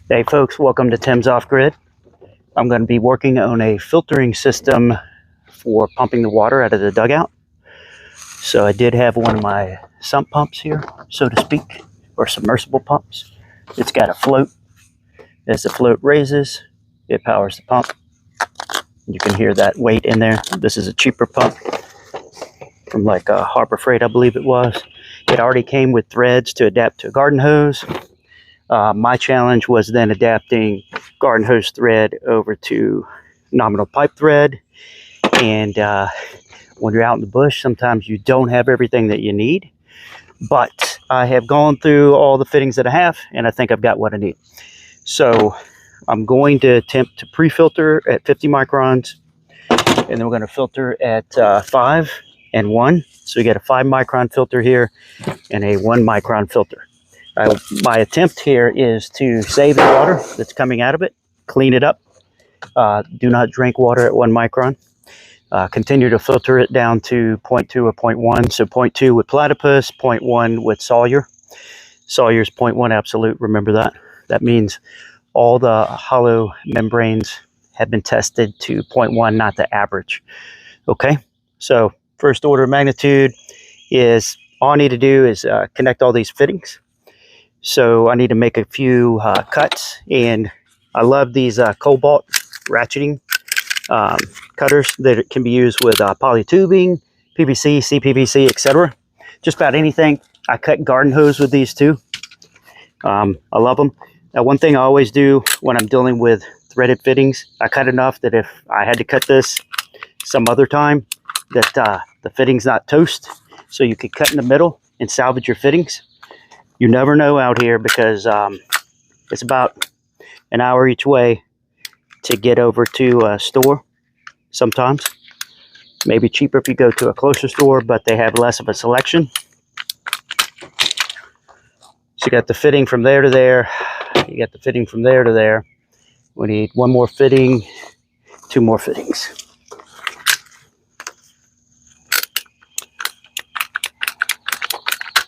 Hey folks, welcome to Tim's Offgrid. I'm going to be working on a filtering system for pumping the water out of the dugout. So I did have one of my sump pumps here, so to speak, or submersible pumps. It's got a float. As the float raises, it powers the pump. You can hear that weight in there. This is a cheaper pump from like Harbor Freight, I believe it was. It already came with threads to adapt to a garden hose. My challenge was then adapting garden hose thread over to nominal pipe thread. And when you're out in the bush, sometimes you don't have everything that you need. But I have gone through all the fittings that I have, and I think I've got what I need. So I'm going to attempt to pre-filter at 50 microns, and then we're going to filter at 5 and 1. So you get a 5 micron filter here and a 1 micron filter. My attempt here is to save the water that's coming out of it, clean it up. Do not drink water at 1 micron. Continue to filter it down to 0.2 or 0.1. So 0.2 with platypus, 0.1 with Sawyer. Sawyer's 0.1 absolute, remember that. That means all the hollow membranes have been tested to 0.1, not the average. Okay, so first order of magnitude is all I need to do is connect all these fittings. So I need to make a few cuts, and I love these cobalt ratcheting cutters that can be used with polytubing, PVC, CPVC, etc. Just about anything. I cut garden hose with these too. I love them. Now, one thing I always do when I'm dealing with threaded fittings, I cut enough that if I had to cut this some other time, that the fitting's not toast, so you could cut in the middle and salvage your fittings. You never know out here because it's about an hour each way to get over to a store sometimes. Maybe cheaper if you go to a closer store, but they have less of a selection. So you got the fitting from there to there. You got the fitting from there to there. We need one more fitting, 2 more fittings.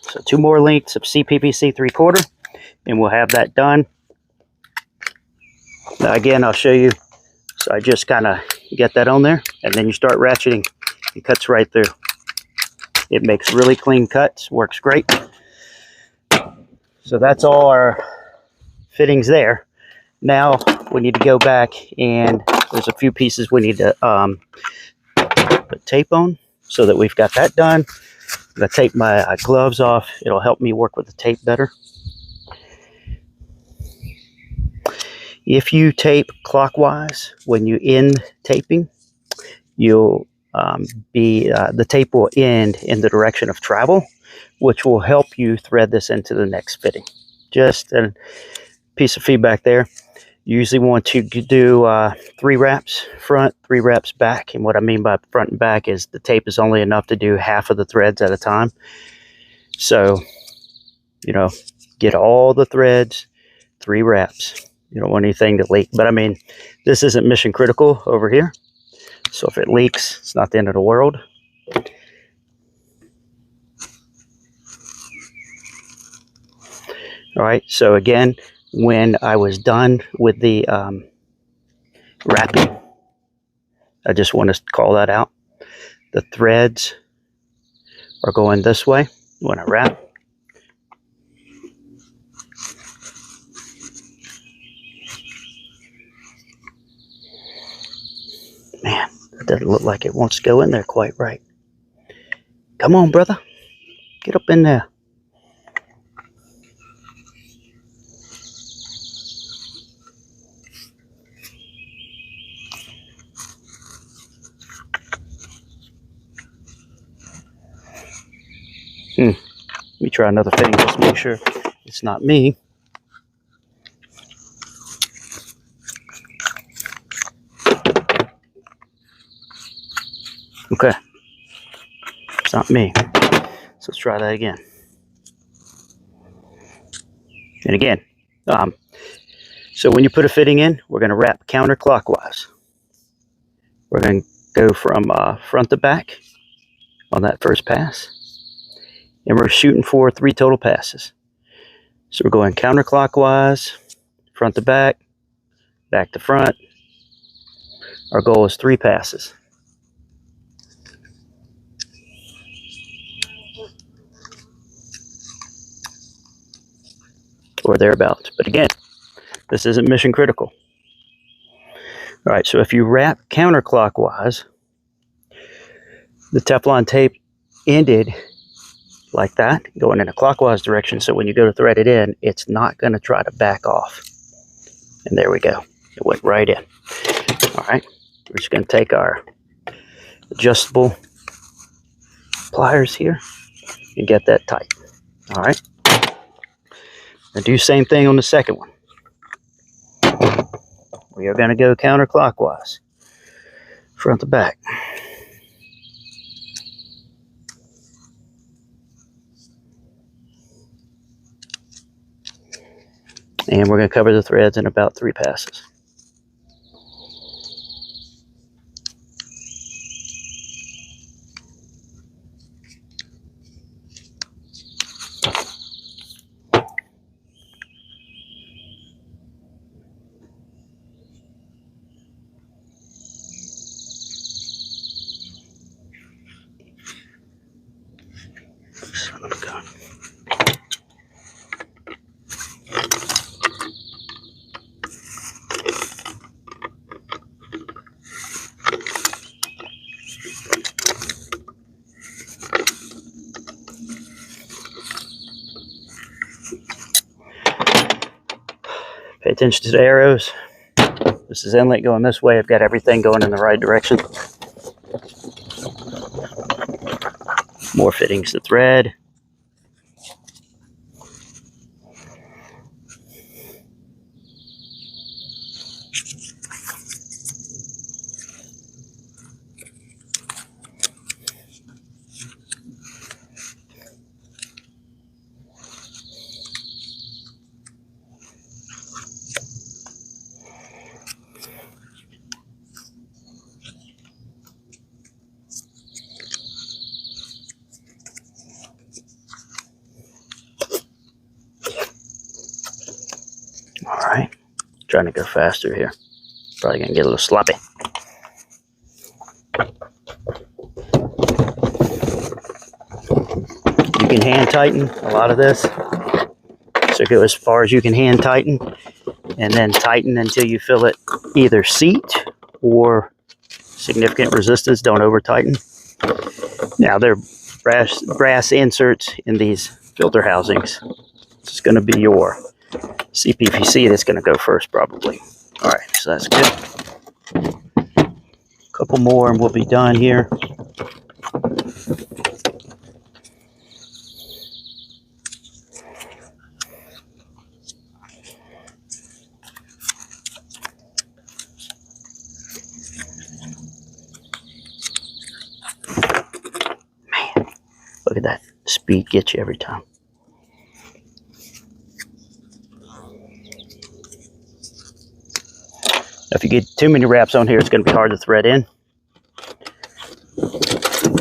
So 2 more lengths of CPVC 3/4, and we'll have that done. Now again, I'll show you. So I just kind of get that on there, and then you start ratcheting. It cuts right through. It makes really clean cuts, works great. So that's all our fittings there. Now we need to go back, and there's a few pieces we need to put tape on so that we've got that done. I'm going to take my gloves off. It'll help me work with the tape better. If you tape clockwise when you end taping, you'll the tape will end in the direction of travel, which will help you thread this into the next fitting. Just a piece of feedback there. You usually want to do 3 wraps front, 3 wraps back. And what I mean by front and back is the tape is only enough to do half of the threads at a time. So, you know, get all the threads, 3 wraps. You don't want anything to leak. But I mean, this isn't mission critical over here. So if it leaks, it's not the end of the world. All right, so again, when I was done with the wrapping, I just want to call that out. The threads are going this way when I wrap. Man, that doesn't look like it wants to go in there quite right. Come on, brother. Get up in there. Let me try another fitting just to make sure it's not me. Okay, it's not me. So let's try that again. And again, so when you put a fitting in, we're going to wrap counterclockwise. We're going to go from front to back on that first pass. And we're shooting for 3 total passes. So we're going counterclockwise front to back, back to front. Our goal is 3 passes. Or thereabouts. But again, this isn't mission critical. All right, so if you wrap counterclockwise, the Teflon tape ended like that, going in a clockwise direction, so when you go to thread it in, it's not going to try to back off. And there we go. It went right in. All right, we're just going to take our adjustable pliers here and get that tight. All right. And do the same thing on the second one. We are going to go counterclockwise, front to back. And we're going to cover the threads in about 3 passes. Son of a gun. Pay attention to the arrows. This is inlet going this way. I've got everything going in the right direction. More fittings to thread. All right, trying to go faster here. Probably gonna get a little sloppy. You can hand tighten a lot of this. So go as far as you can hand tighten, and then tighten until you feel it either seat or significant resistance. Don't over tighten. Now there are brass inserts in these filter housings. This is going to be your CPVC that's going to go first probably. All right, so that's good. A couple more and we'll be done here. Man, look at that. Speed gets you every time. If you get too many wraps on here, it's going to be hard to thread in.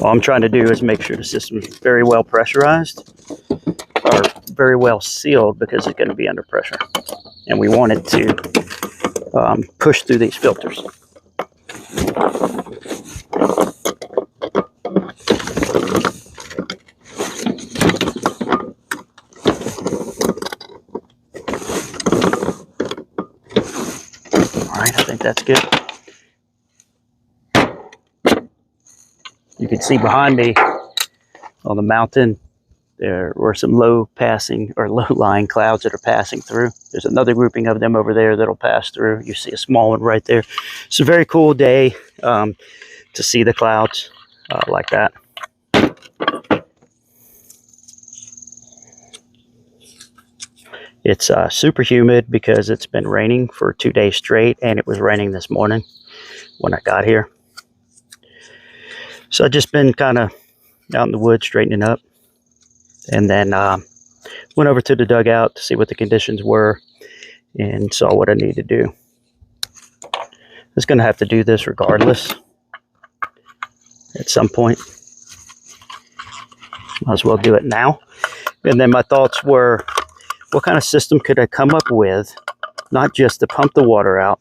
All I'm trying to do is make sure the system is very well pressurized or very well sealed, because it's going to be under pressure. And we want it to push through these filters. I think that's good. You can see behind me on the mountain there were some low-lying clouds that are passing through. There's another grouping of them over there that'll pass through. You see a small one right there. It's a very cool day to see the clouds like that. It's super humid because it's been raining for 2 days straight, and it was raining this morning when I got here. So I've just been kind of out in the woods straightening up, and then went over to the dugout to see what the conditions were and saw what I need to do. I was going to have to do this regardless at some point. Might as well do it now. And then my thoughts were, what kind of system could I come up with not just to pump the water out,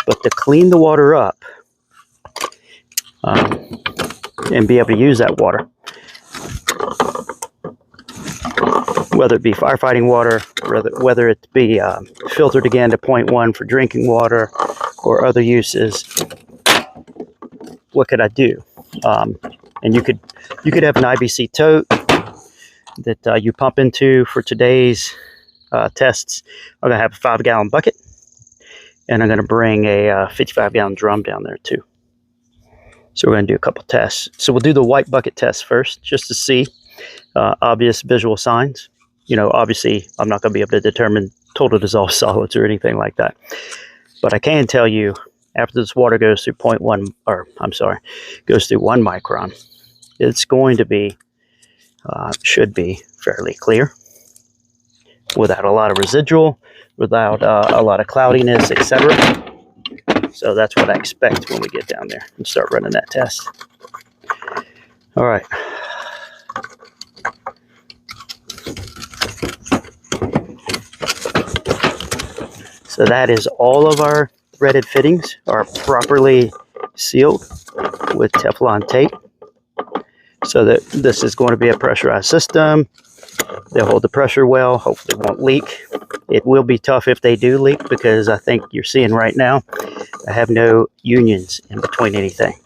but to clean the water up and be able to use that water. Whether it be firefighting water, whether it be filtered again to 0.1 for drinking water or other uses. What could I do? And you could have an IBC tote that you pump into. For today's tests, I'm gonna have a 5-gallon bucket, and I'm gonna bring a 55-gallon drum down there too. So we're gonna do a couple tests. So we'll do the white bucket test first, just to see obvious visual signs. You know, obviously I'm not going to be able to determine total dissolved solids or anything like that. But I can tell you, after this water goes through goes through 1 micron, it's going to be, should be fairly clear, without a lot of residual, without a lot of cloudiness, etc. So that's what I expect when we get down there and start running that test. All right. So that is all of our threaded fittings are properly sealed with Teflon tape. So that this is going to be a pressurized system. They'll hold the pressure well, hopefully won't leak. It will be tough if they do leak, because I think you're seeing right now, I have no unions in between anything.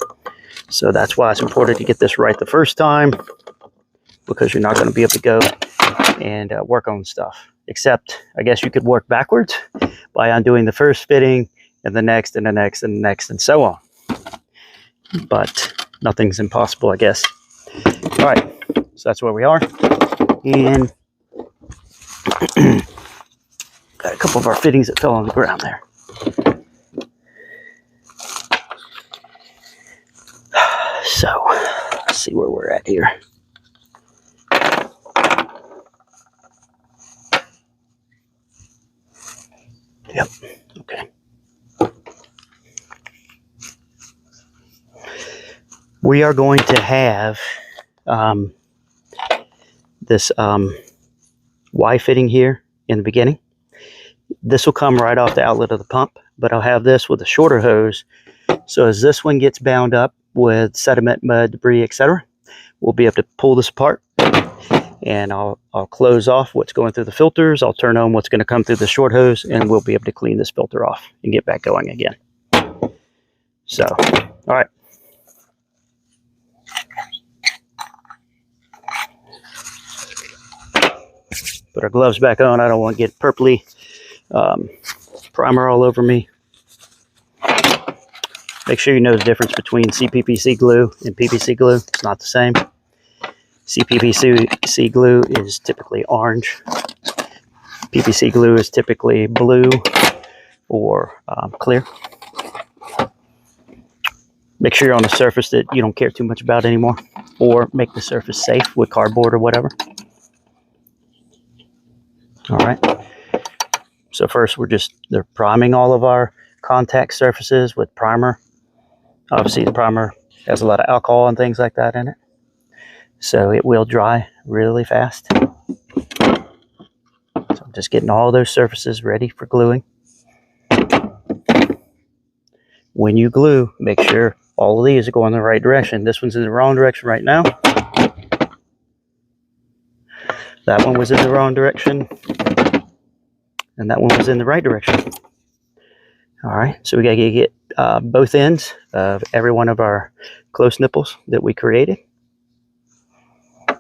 So that's why it's important to get this right the first time, because you're not going to be able to go and work on stuff. Except, I guess you could work backwards by undoing the first fitting and the next and the next and the next and so on. But nothing's impossible, I guess. All right, so that's where we are. And got a couple of our fittings that fell on the ground there. So, let's see where we're at here. Yep, okay. We are going to have this Y fitting here in the beginning. This will come right off the outlet of the pump, but I'll have this with a shorter hose. So as this one gets bound up with sediment, mud, debris, etc., we'll be able to pull this apart. And I'll close off what's going through the filters. I'll turn on what's going to come through the short hose, and we'll be able to clean this filter off and get back going again. So, all right. Put our gloves back on. I don't want to get purpley primer all over me. Make sure you know the difference between CPVC glue and PVC glue. It's not the same. CPVC glue is typically orange. PVC glue is typically blue or clear. Make sure you're on a surface that you don't care too much about anymore, or make the surface safe with cardboard or whatever. All right. So first they're priming all of our contact surfaces with primer. Obviously the primer has a lot of alcohol and things like that in it, so it will dry really fast. So I'm just getting all those surfaces ready for gluing. When you glue, make sure all of these are going in the right direction. This one's in the wrong direction right now. That one was in the wrong direction. And that one was in the right direction. All right, so we got to get both ends of every one of our close nipples that we created. A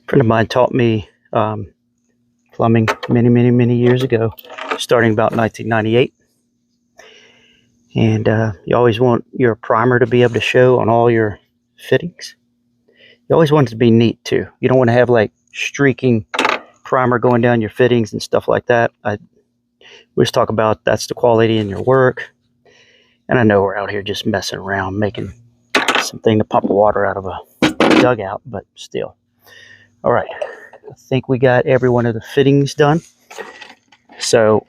friend of mine taught me plumbing many years ago, starting about 1998. And you always want your primer to be able to show on all your fittings. You always want it to be neat too. You don't want to have like streaking primer going down your fittings and stuff like that. We always talk about that's the quality in your work. And I know we're out here just messing around, making something to pump water out of a dugout, but still. All right, I think we got every one of the fittings done. So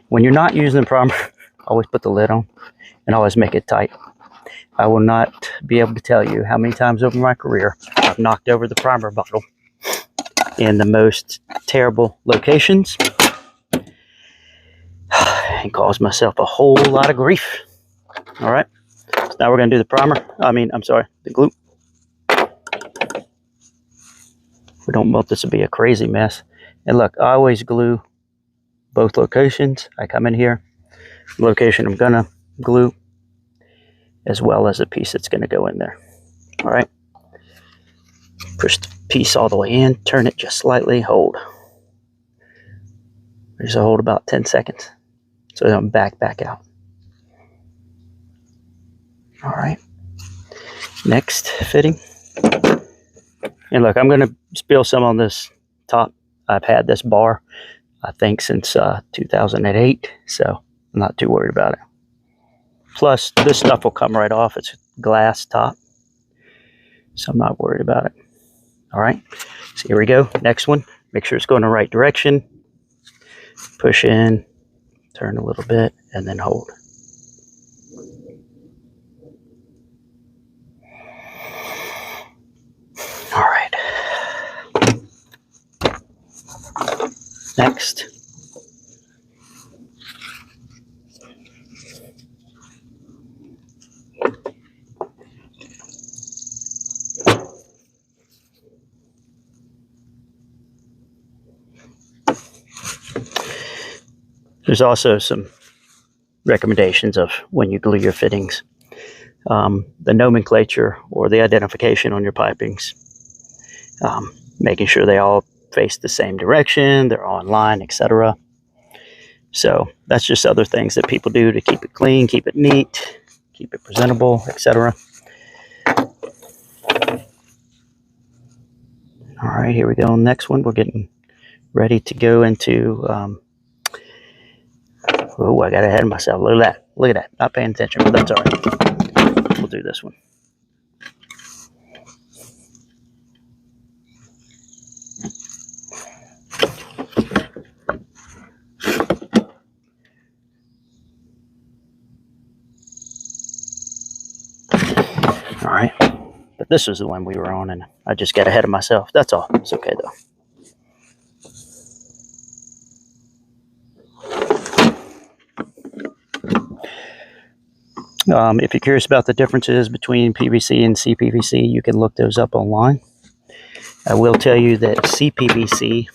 when you're not using the primer, always put the lid on and always make it tight. I will not be able to tell you how many times over my career I've I've knocked over the primer bottle in the most terrible locations and caused myself a whole lot of grief. All right, so now we're going to do the primer. The glue. If we don't melt, this will be a crazy mess. And look, I always glue both locations. I come in here, the location I'm going to glue, as well as a piece that's going to go in there. All right. Push the piece all the way in, turn it just slightly, hold. There's a hold about 10 seconds. So then back out. All right. Next fitting. And look, I'm going to spill some on this top. I've had this bar, I think, since 2008, so I'm not too worried about it. Plus, this stuff will come right off. It's glass top, so I'm not worried about it. All right, so here we go. Next one. Make sure it's going the right direction. Push in, turn a little bit, and then hold. All right. Next. There's also some recommendations of when you glue your fittings. The nomenclature or the identification on your pipings. Making sure they all face the same direction, they're on line, etc. So that's just other things that people do to keep it clean, keep it neat, keep it presentable, etc. All right, here we go. Next one, we're getting ready to go into. Oh, I got ahead of myself. Look at that. Look at that. Not paying attention, but that's all right. We'll do this one. All right. But this was the one we were on, and I just got ahead of myself. That's all. It's okay, though. If you're curious about the differences between PVC and CPVC, you can look those up online. I will tell you that CPVC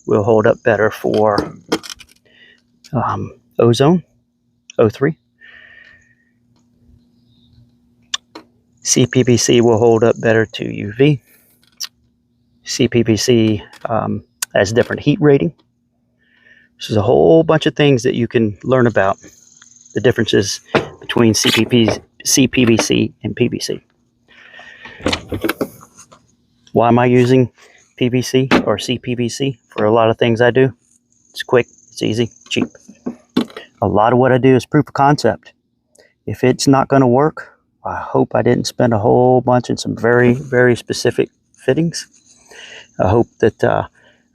will hold up better for ozone, O3. CPVC will hold up better to UV. CPVC has different heat rating. There's a whole bunch of things that you can learn about the differences between CPVC and PVC. Why am I using PVC or CPVC for a lot of things I do? It's quick, it's easy, cheap. A lot of what I do is proof of concept. If it's not going to work, I hope I didn't spend a whole bunch in some very, very specific fittings. I hope that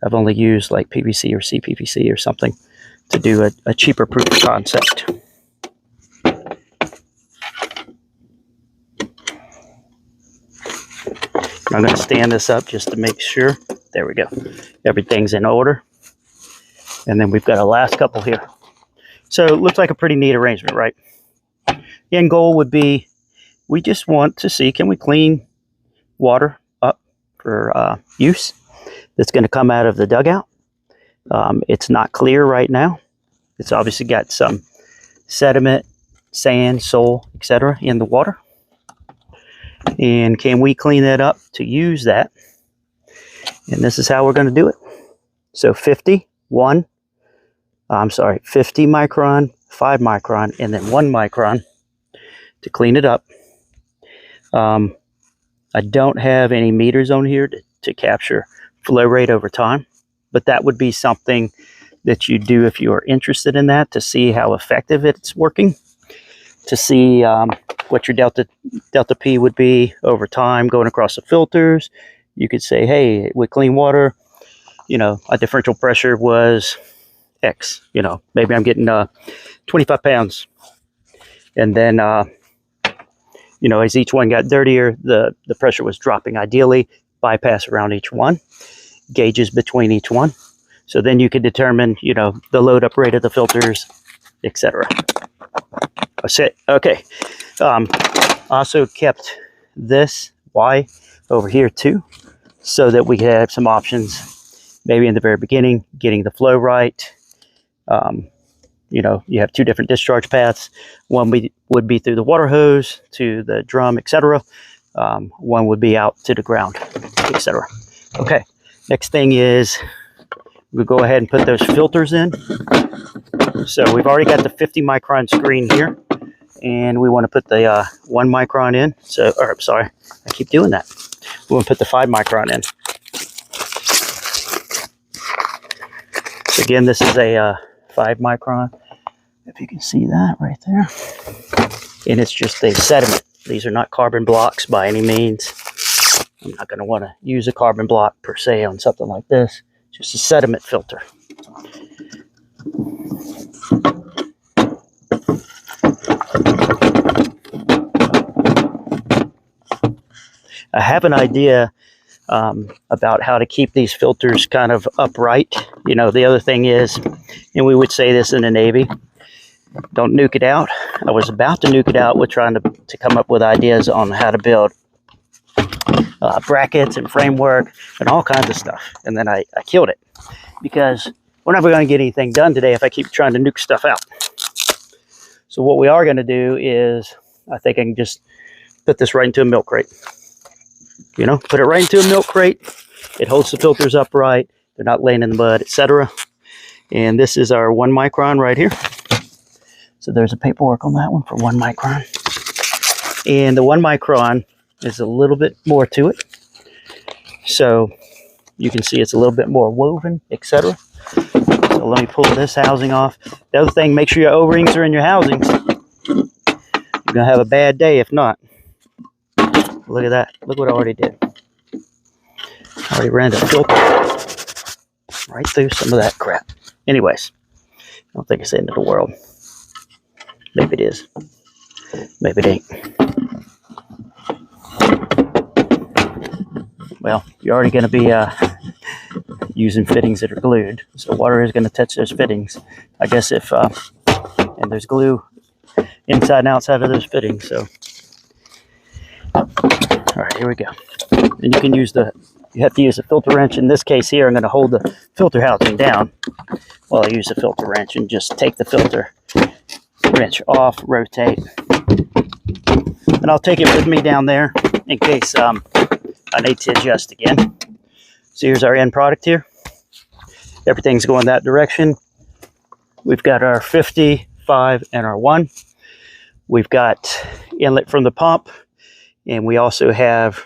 I've only used like PVC or CPVC or something to do a cheaper proof of concept. I'm going to stand this up just to make sure. There we go. Everything's in order. And then we've got a last couple here. So it looks like a pretty neat arrangement, right? The end goal would be, we just want to see, can we clean water up for use that's going to come out of the dugout? It's not clear right now. It's obviously got some sediment, sand, soil, etc. in the water. And can we clean that up to use that? And this is how we're going to do it. So 50 micron, 5 micron, and then 1 micron to clean it up. I don't have any meters on here to capture flow rate over time, but that would be something that you do if you are interested in that, to see how effective it's working, to see what your delta P would be over time going across the filters. You could say, hey, with clean water, a differential pressure was X. Maybe I'm getting 25 pounds. And then, you know, as each one got dirtier, the pressure was dropping. Ideally, bypass around each one, gauges between each one. So then you could determine, you know, the load up rate of the filters, etc. That's it. Okay. Also kept this Y over here too, so that we could have some options, maybe in the very beginning, getting the flow right. You know, you have two different discharge paths. One would be through the water hose to the drum, etc. One would be out to the ground, etc. Okay, next thing is we'll go ahead and put those filters in. So we've already got the 50 micron screen here, and we want to put the 1 micron in. So, or I'm sorry, I keep doing that. We want to put the 5 micron in. So again, this is a 5 micron, if you can see that right there. And it's just a sediment. These are not carbon blocks by any means. I'm not going to want to use a carbon block per se on something like this. Just a sediment filter. I have an idea about how to keep these filters kind of upright. You know, the other thing is, and we would say this in the Navy, don't nuke it out. I was about to nuke it out with trying to come up with ideas on how to build brackets and framework and all kinds of stuff. And then I killed it, because we're never going to get anything done today if I keep trying to nuke stuff out. So what we are going to do is, I think I can just put this right into a milk crate. You know, put it right into a milk crate. It holds the filters upright. They're not laying in the mud, etc. And this is our 1 micron right here. So there's a paperwork on that one for 1 micron. And the 1 micron is a little bit more to it. So you can see it's a little bit more woven, etc. So let me pull this housing off. The other thing, make sure your O-rings are in your housings. You're going to have a bad day if not. Look at that. Look what I already did. I already ran the filter right through some of that crap. Anyways, I don't think it's the end of the world. Maybe it is. Maybe it ain't. Well, you're already going to be using fittings that are glued. So water is going to touch those fittings. I guess if, and there's glue inside and outside of those fittings. So, all right, here we go. And you can use you have to use a filter wrench. In this case here, I'm going to hold the filter housing down while I use the filter wrench and just take the filter wrench off, rotate. And I'll take it with me down there in case I need to adjust again. So here's our end product here. Everything's going that direction. We've got our 50, 5, and our 1. We've got inlet from the pump. And we also have,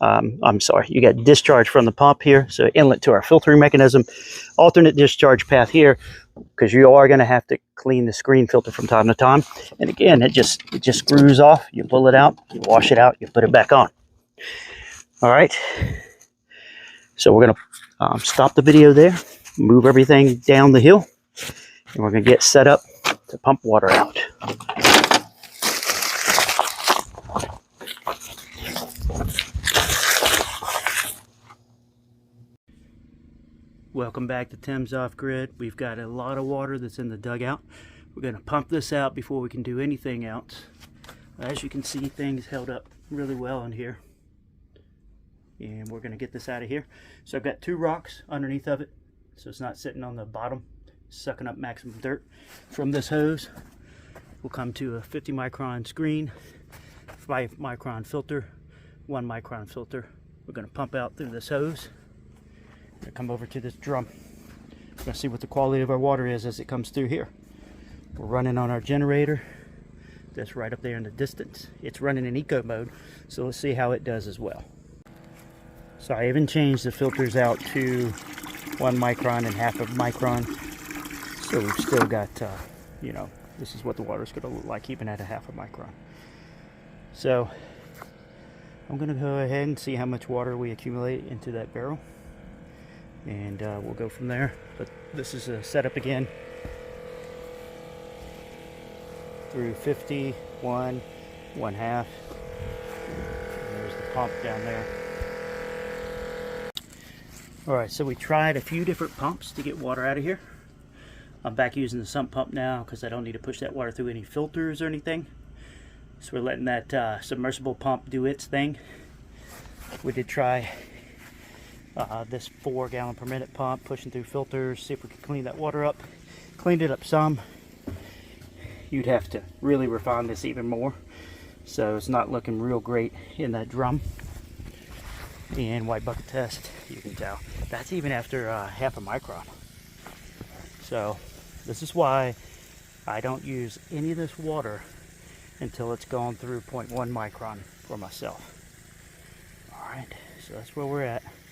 you got discharge from the pump here, so inlet to our filtering mechanism. Alternate discharge path here, because you are going to have to clean the screen filter from time to time. And again, it just screws off. You pull it out, you wash it out, you put it back on. All right. So we're going to stop the video there, move everything down the hill, and we're going to get set up to pump water out. Welcome back to Thames Offgrid. We've got a lot of water that's in the dugout. We're going to pump this out before we can do anything else. As you can see, things held up really well in here. And we're going to get this out of here. So I've got 2 rocks underneath of it, so it's not sitting on the bottom, sucking up maximum dirt from this hose. We'll come to a 50 micron screen, 5 micron filter, 1 micron filter. We're going to pump out through this hose. We're going to come over to this drum. We're going to see what the quality of our water is as it comes through here. We're running on our generator. That's right up there in the distance. It's running in eco mode, so let's see how it does as well. So I even changed the filters out to 1 micron and half a micron. So we've still got, you know, this is what the water's going to look like even at a half a micron. So I'm going to go ahead and see how much water we accumulate into that barrel. And we'll go from there. But this is a setup again. Through 50, 1, 1/2, There's the pump down there. Alright, so we tried a few different pumps to get water out of here. I'm back using the sump pump now because I don't need to push that water through any filters or anything. So we're letting that submersible pump do its thing. We did try this 4 gallon per minute pump, pushing through filters, see if we could clean that water up. Cleaned it up some. You'd have to really refine this even more. So it's not looking real great in that drum. And white bucket test, you can tell. That's even after half a micron. So this is why I don't use any of this water until it's gone through 0.1 micron for myself. Alright, so that's where we're at.